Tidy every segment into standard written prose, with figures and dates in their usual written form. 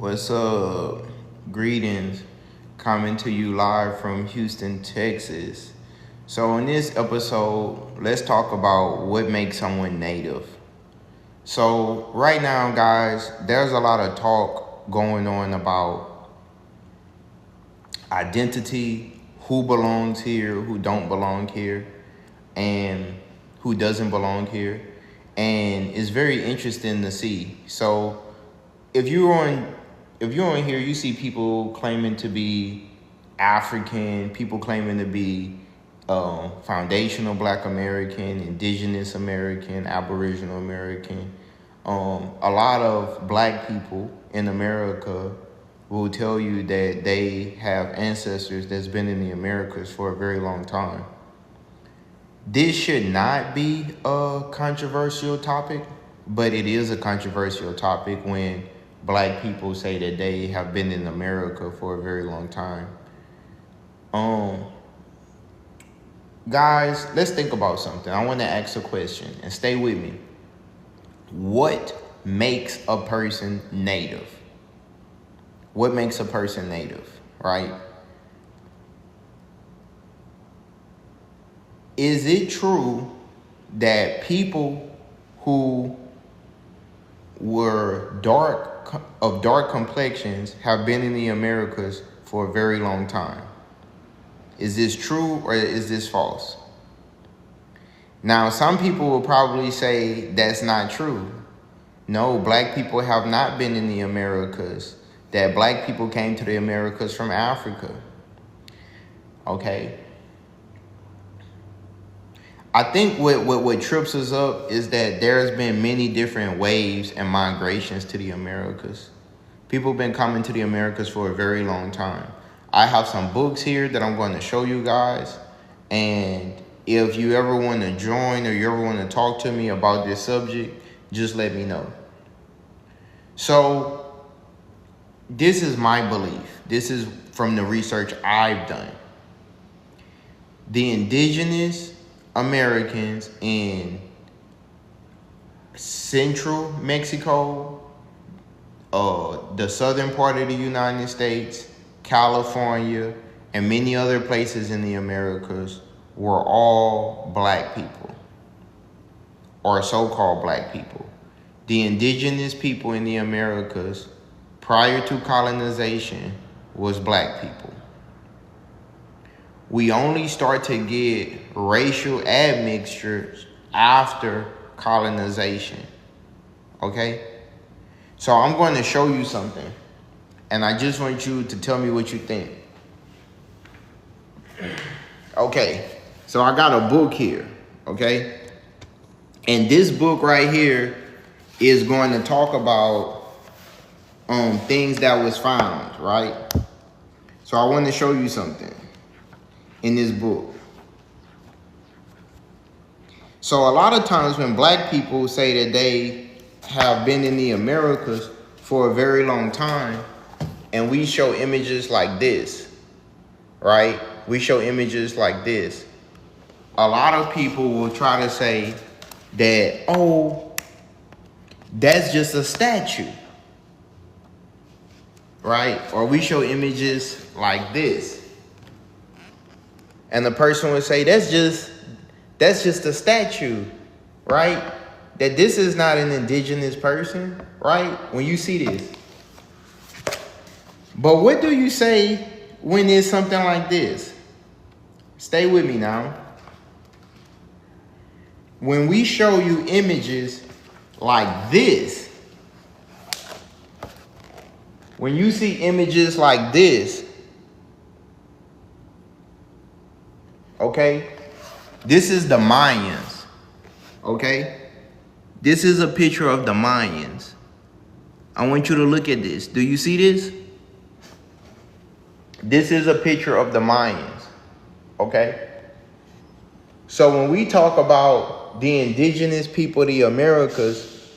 What's up? Greetings. Coming to you live from Houston, Texas. So, in this episode, let's talk about what makes someone native. So, right now, guys, there's a lot of talk going on about identity, who belongs here, who don't belong here, and who doesn't belong here. And it's very interesting to see. So, if you're on here, you see people claiming to be African, people claiming to be foundational Black American, Indigenous American, Aboriginal American. A lot of Black people in America will tell you that they have ancestors that's been in the Americas for a very long time. This should not be a controversial topic, but it is a controversial topic when Black people say that they have been in America for a very long time. Guys, let's think about something. I want to ask a question and stay with me. What makes a person native? What makes a person native, right? Is it true that people who were dark complexions have been in the Americas for a very long time? Is this true or is this false? Now, some people will probably say that's not true. No, Black people have not been in the Americas. That Black people came to the Americas from Africa. Okay. I think what trips us up is that there's been many different waves and migrations to the Americas. People have been coming to the Americas for a very long time. I have some books here that I'm going to show you guys. And if you ever want to join or you ever want to talk to me about this subject, just let me know. So this is my belief. This is from the research I've done. The indigenous Americans in central Mexico, the southern part of the United States, California, and many other places in the Americas were all Black people, or so-called Black people. The indigenous people in the Americas prior to colonization was Black people. We only start to get racial admixtures after colonization. Okay? So I'm going to show you something. And I just want you to tell me what you think. Okay. So I got a book here. Okay? And this book right here is going to talk about things that was found, right? So I want to show you something in this book. So a lot of times when Black people say that they have been in the Americas for a very long time, and we show images like this, right? We show images like this. A lot of people will try to say that, oh, that's just a statue, right? Or we show images like this. And the person would say, that's just a statue, right? That this is not an indigenous person, right? When you see this. But what do you say when it's something like this? Stay with me now. When we show you images like this, when you see images like this, okay? This is the Mayans, okay? This is a picture of the Mayans. I want you to look at this. Do you see this? This is a picture of the Mayans, okay? So when we talk about the indigenous people of the Americas,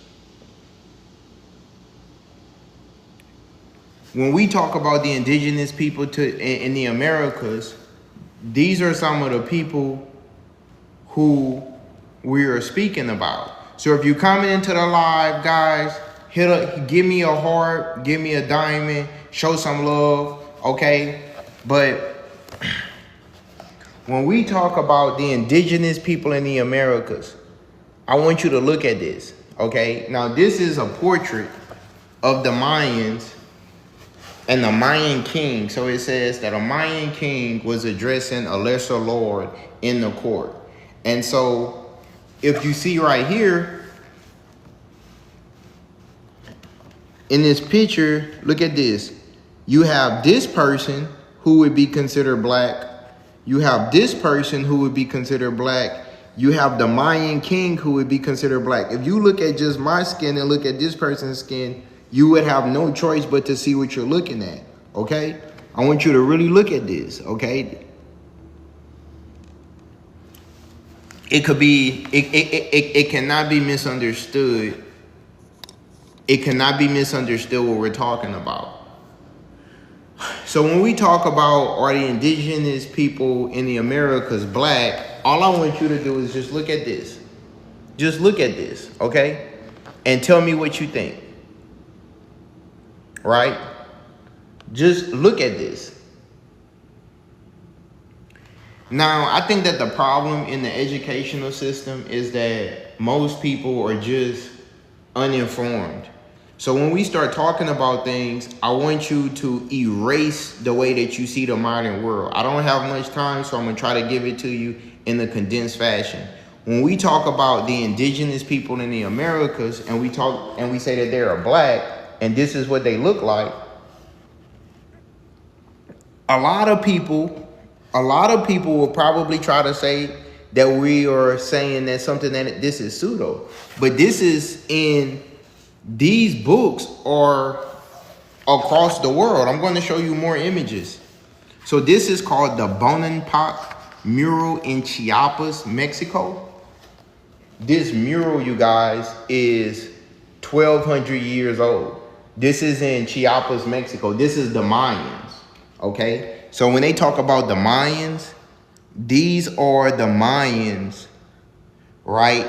when we talk about the indigenous people in the Americas, these are some of the people who we are speaking about. So if you come into the live, guys, give me a heart, give me a diamond, show some love, okay? But when we talk about the indigenous people in the Americas, I want you to look at this, okay? Now, this is a portrait of the Mayans and the Mayan king. So it says that a Mayan king was addressing a lesser lord in the court. And so if you see right here, in this picture, look at this. You have this person who would be considered black. You have this person who would be considered black. You have the Mayan king who would be considered black. If you look at just my skin and look at this person's skin, you would have no choice but to see what you're looking at, okay? I want you to really look at this, okay? It could be, it cannot be misunderstood. It cannot be misunderstood what we're talking about. So when we talk about are the indigenous people in the Americas black, all I want you to do is just look at this. Just look at this, okay? And tell me what you think. Right? Just look at this. Now, I think that the problem in the educational system is that most people are just uninformed. So when we start talking about things, I want you to erase the way that you see the modern world. I don't have much time, so I'm going to try to give it to you in a condensed fashion. When we talk about the indigenous people in the Americas and we say that they're black and this is what they look like, a lot of people will probably try to say that we are saying that something that this is pseudo. But this is in these books are across the world. I'm going to show you more images. So this is called the Bonampak mural in Chiapas, Mexico. This mural, you guys, is 1,200 years old. This is in Chiapas, Mexico. This is the Mayans, okay? So when they talk about the Mayans, these are the Mayans, right?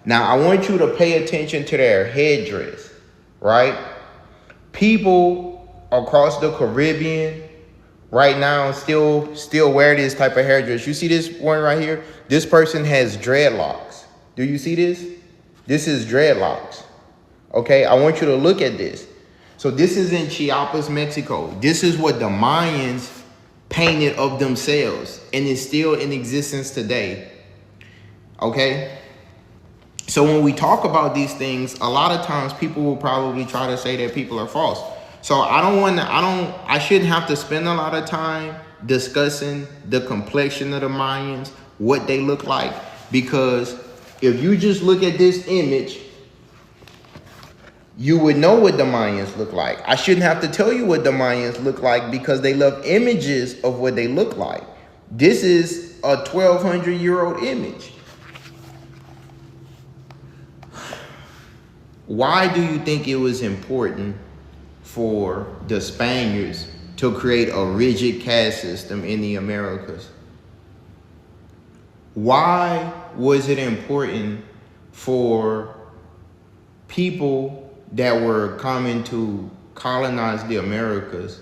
Now, I want you to pay attention to their headdress, right? People across the Caribbean right now still wear this type of hairdress. You see this one right here? This person has dreadlocks. Do you see this? This is dreadlocks, okay? I want you to look at this. So this is in Chiapas, Mexico. This is what the Mayans painted of themselves, and it's still in existence today, okay? So when we talk about these things, a lot of times people will probably try to say that people are false. So I shouldn't have to spend a lot of time discussing the complexion of the Mayans, what they look like, because if you just look at this image, you would know what the Mayans look like. I shouldn't have to tell you what the Mayans look like because they love images of what they look like. This is a 1,200-year-old image. Why do you think it was important for the Spaniards to create a rigid caste system in the Americas? Why was it important for people that were coming to colonize the Americas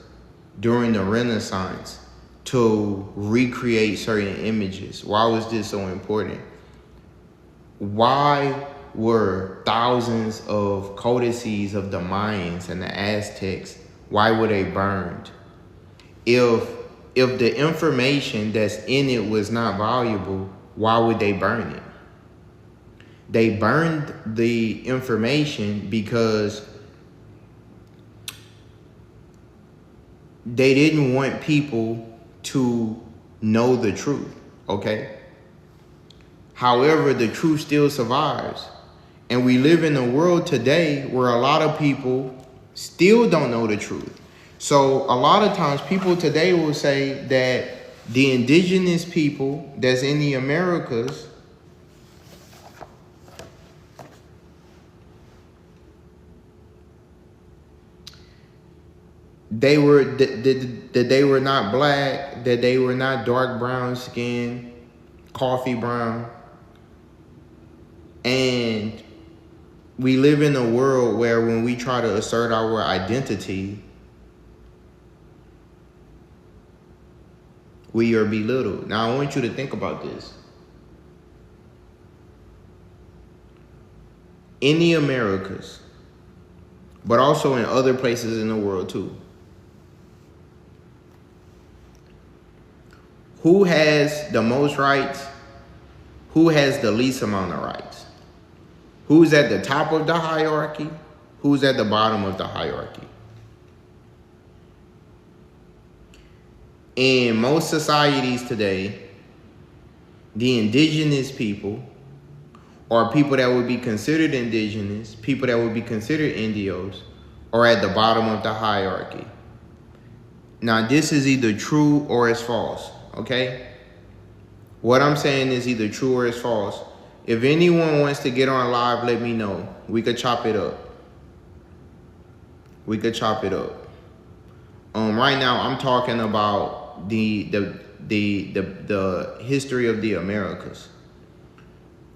during the Renaissance to recreate certain images? Why was this so important? Why were thousands of codices of the Mayans and the Aztecs, why were they burned? If the information that's in it was not valuable, why would they burn it? They burned the information because they didn't want people to know the truth, okay? However, the truth still survives. And we live in a world today where a lot of people still don't know the truth. So a lot of times people today will say that the indigenous people that's in the Americas that they were not black, that they were not dark brown skin, coffee brown, and we live in a world where when we try to assert our identity, we are belittled. Now, I want you to think about this. In the Americas, but also in other places in the world too, who has the most rights? Who has the least amount of rights? Who's at the top of the hierarchy? Who's at the bottom of the hierarchy? In most societies today, the indigenous people, or people that would be considered indigenous, people that would be considered Indios, are at the bottom of the hierarchy. Now, this is either true or it's false, okay? What I'm saying is either true or it's false. If anyone wants to get on live, let me know. We could chop it up. We could chop it up. Right now, I'm talking about the history of the Americas.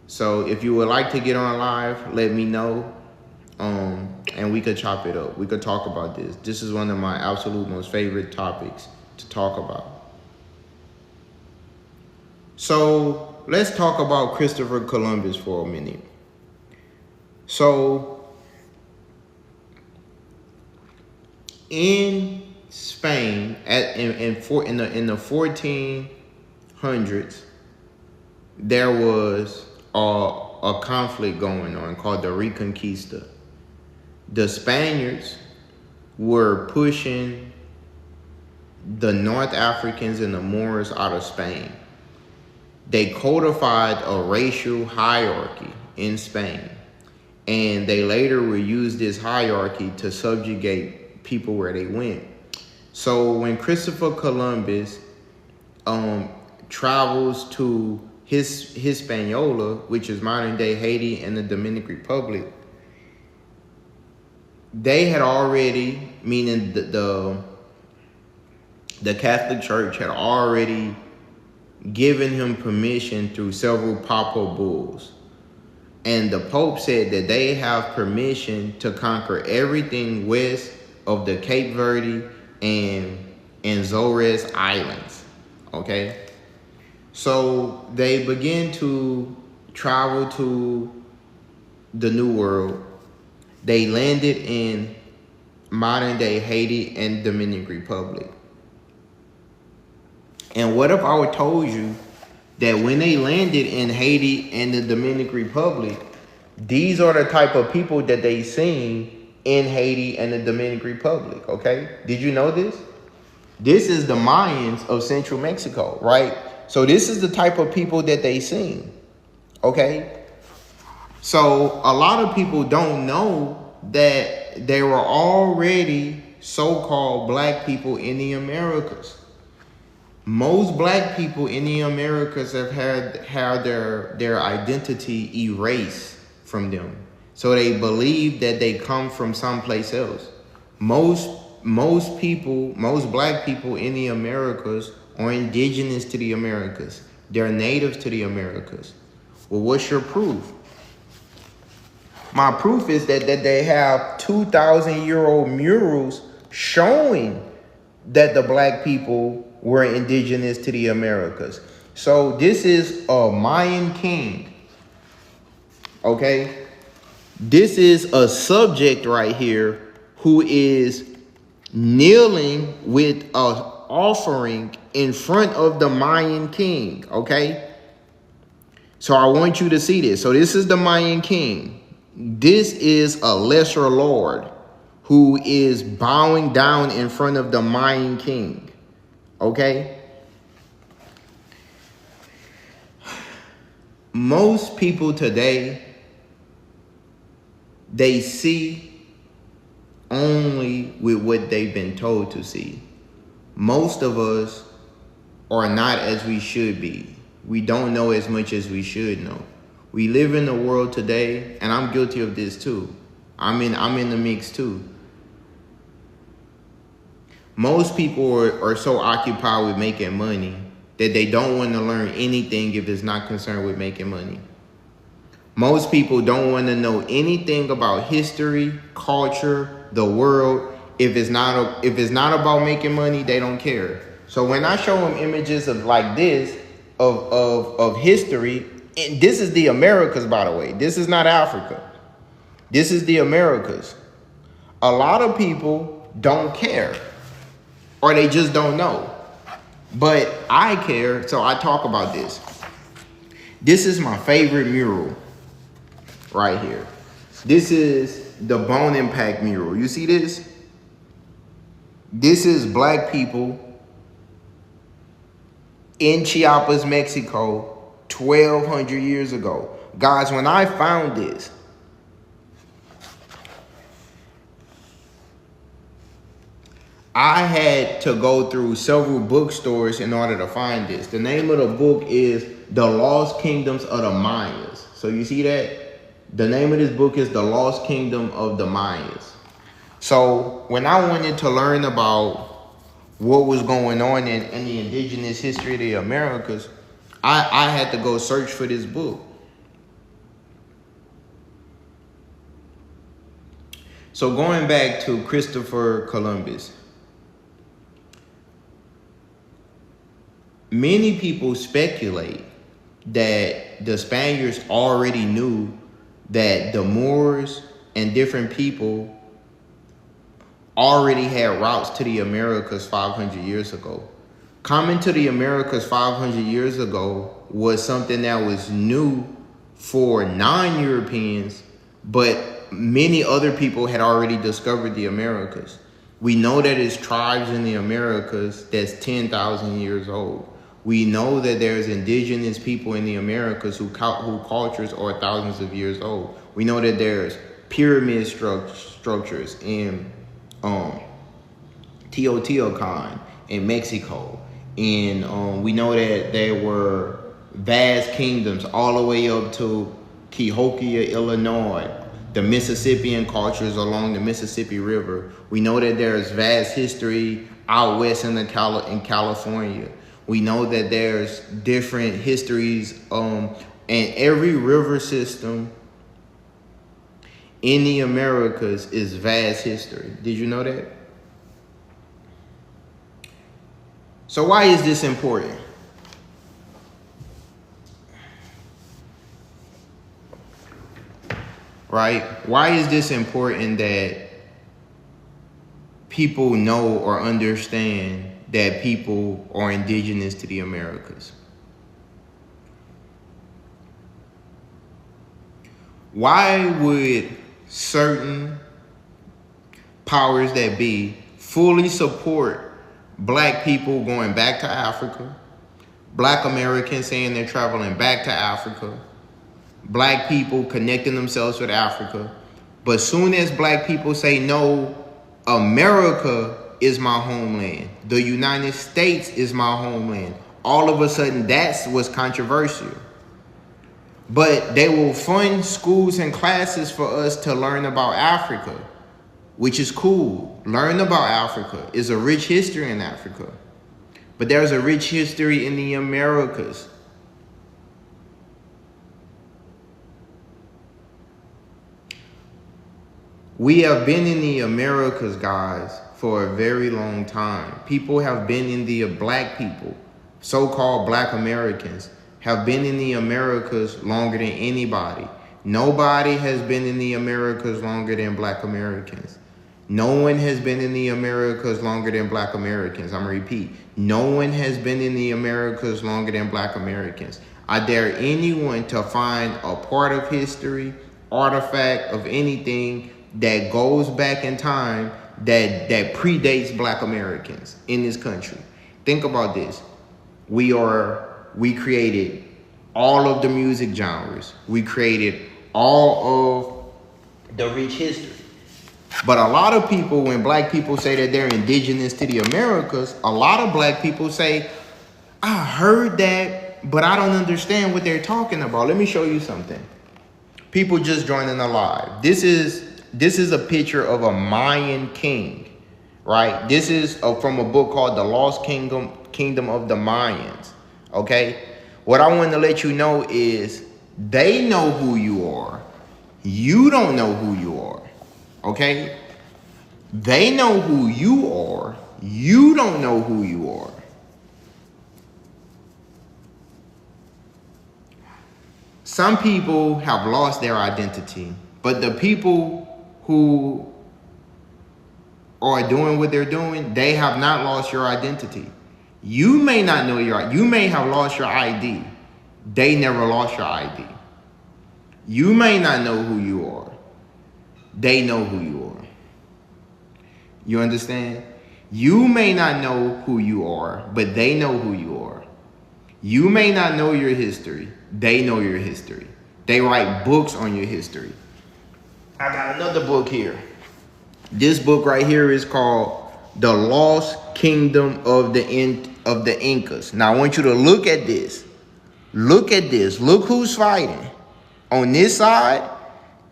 So if you would like to get on live, let me know. And we could chop it up. We could talk about this. This is one of my absolute most favorite topics to talk about. So let's talk about Christopher Columbus for a minute. So in Spain, in the 1400s, there was a conflict going on called the Reconquista. The Spaniards were pushing the North Africans and the Moors out of Spain. They codified a racial hierarchy in Spain, and they later would use this hierarchy to subjugate people where they went. So when Christopher Columbus travels to Hispaniola, which is modern day Haiti and the Dominican Republic, they had already, meaning the Catholic Church had already given him permission through several papal bulls. And the Pope said that they have permission to conquer everything west of the Cape Verde and Azores Islands. Okay? So they begin to travel to the New World. They landed in modern day Haiti and Dominican Republic. And what if I would told you that when they landed in Haiti and the Dominican Republic, these are the type of people that they seen in Haiti and the Dominican Republic, okay? Did you know this? This is the Mayans of Central Mexico, right? So this is the type of people that they seen, okay? So a lot of people don't know that there were already so-called black people in the Americas. Most black people in the Americas have had their identity erased from them. So they believe that they come from someplace else. Most black people in the Americas are indigenous to the Americas. They're natives to the Americas. Well, what's your proof? My proof is that they have 2,000-year-old murals showing that the black people were indigenous to the Americas. So this is a Mayan king. Okay? This is a subject right here who is kneeling with an offering in front of the Mayan king. Okay? So I want you to see this. So this is the Mayan king. This is a lesser lord who is bowing down in front of the Mayan king. Okay? Most people today, they see only with what they've been told to see. Most of us are not as we should be. We don't know as much as we should know. We live in a world today, and I'm guilty of this too. I'm in the mix too. Most people are so occupied with making money that they don't want to learn anything if it's not concerned with making money. Most people don't want to know anything about history, culture, the world. If it's not about making money, they don't care. So when I show them images of like this, of history, and this is the Americas, by the way. This is not Africa. This is the Americas. A lot of people don't care, or they just don't know. But I care, so I talk about this. This is my favorite mural right here. This is the Bone Impact mural. You see this? This is black people in Chiapas, Mexico, 1,200 years ago. Guys, when I found this, I had to go through several bookstores in order to find this. The name of the book is The Lost Kingdoms of the Mayas. So you see that? The name of this book is The Lost Kingdom of the Mayas. So when I wanted to learn about what was going on in the indigenous history of the Americas, I had to go search for this book. So going back to Christopher Columbus, many people speculate that the Spaniards already knew that the Moors and different people already had routes to the Americas 500 years ago. Coming to the Americas 500 years ago was something that was new for non-Europeans, but many other people had already discovered the Americas. We know that it's tribes in the Americas that's 10,000 years old. We know that there's indigenous people in the Americas who cultures are thousands of years old. We know that there's pyramid structures in Teotihuacan in Mexico. And we know that there were vast kingdoms all the way up to Cahokia, Illinois, the Mississippian cultures along the Mississippi River. We know that there's vast history out west in California. We know that there's different histories, and every river system in the Americas is vast history. Did you know that? So why is this important? Right? Why is this important that people know or understand that people are indigenous to the Americas? Why would certain powers that be fully support black people going back to Africa, black Americans saying they're traveling back to Africa, black people connecting themselves with Africa, but soon as black people say, no, America is my homeland, the United States is my homeland, all of a sudden that's what's controversial. But they will fund schools and classes for us to learn about Africa, which is cool. Learn about Africa. Is a rich history in Africa. But there's a rich history in the Americas. We have been in the Americas, guys, for a very long time. People have been in the black people, so-called black Americans, have been in the Americas longer than anybody. Nobody has been in the Americas longer than black Americans. No one has been in the Americas longer than black Americans. I'm gonna repeat. No one has been in the Americas longer than black Americans. I dare anyone to find a part of history, artifact of anything that goes back in time that predates black Americans in this country. Think about this. We created all of the music genres. We created all of the rich history. But a lot of people, when black people say that they're indigenous to the Americas, a lot of black people say, I heard that, but I don't understand what they're talking about. Let me show you something. People just joining the live. This is a picture of a Mayan king, right? This is from a book called The Lost Kingdom of the Mayans, okay? What I want to let you know is They know who you are. You don't know who you are. Okay? They know who you are. You don't know who you are. Some people have lost their identity, but the people who are doing what they're doing, they have not lost your identity. You may not know you may have lost your ID. They never lost your ID. You may not know who you are. They know who you are. You understand? You may not know who you are, but they know who you are. You may not know your history. They know your history. They write books on your history. I got another book here. This book right here is called The Lost Kingdom of the Incas. Now I want you to look at this. Look at this. Look who's fighting on this side,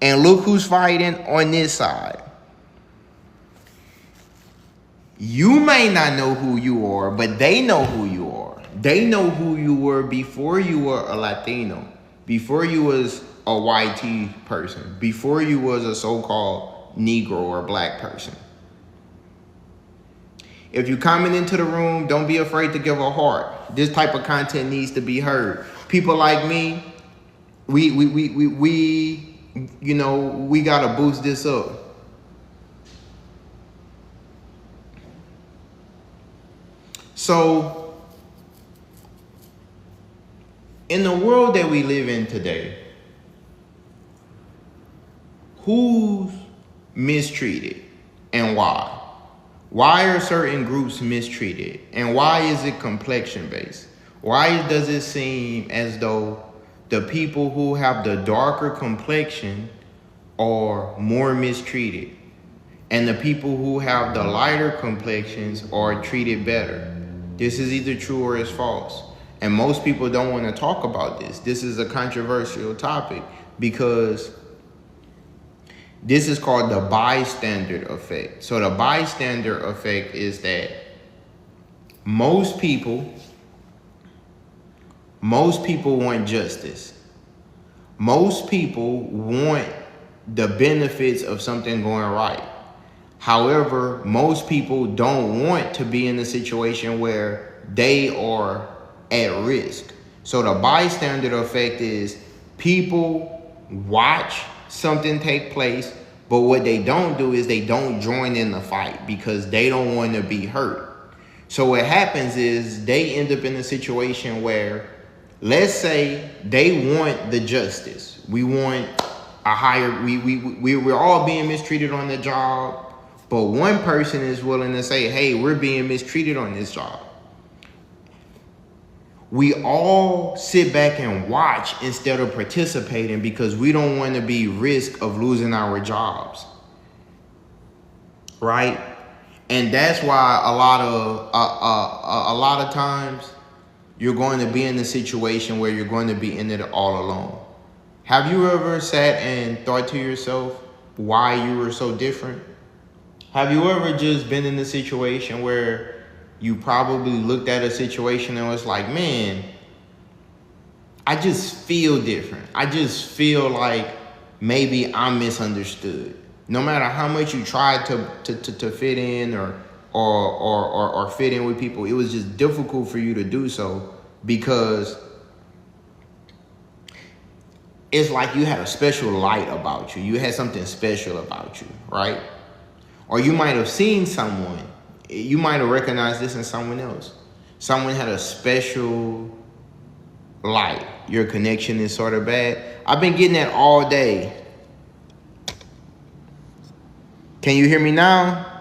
and look who's fighting on this side. You may not know who you are, but they know who you are. They know who you were before you were a Latino, before you was a YT person, before you was a so-called Negro or black person. If you coming into the room, don't be afraid to give a heart. This type of content needs to be heard. People like me, we gotta boost this up. So, in the world that we live in today, who's mistreated and why? Why are certain groups mistreated? And why is it complexion based? Why does it seem as though the people who have the darker complexion are more mistreated, and the people who have the lighter complexions are treated better? This is either true or it's false. And most people don't want to talk about this. This is a controversial topic because this is called the bystander effect. So the bystander effect is that most people want justice. Most people want the benefits of something going right. However, most people don't want to be in a situation where they are at risk. So the bystander effect is people watch something take place, but what they don't do is they don't join in the fight because they don't want to be hurt. So what happens is they end up in a situation where, let's say they want the justice. We want a higher, we're all being mistreated on the job, but one person is willing to say, hey, we're being mistreated on this job. We all sit back and watch instead of participating because we don't want to be risk of losing our jobs, right? And that's why a lot of times you're going to be in a situation where you're going to be in it all alone. Have you ever sat and thought to yourself why you were so different? Have you ever just been in a situation where you probably looked at a situation and was like, man, I just feel different. I just feel like maybe I'm misunderstood. No matter how much you tried to fit in or fit in with people, it was just difficult for you to do so because it's like you had a special light about you. You had something special about you, right? Or you might have seen someone. You might have recognized this in someone else. Someone had a special light. Your connection is sort of bad. I've been getting that all day. Can you hear me now?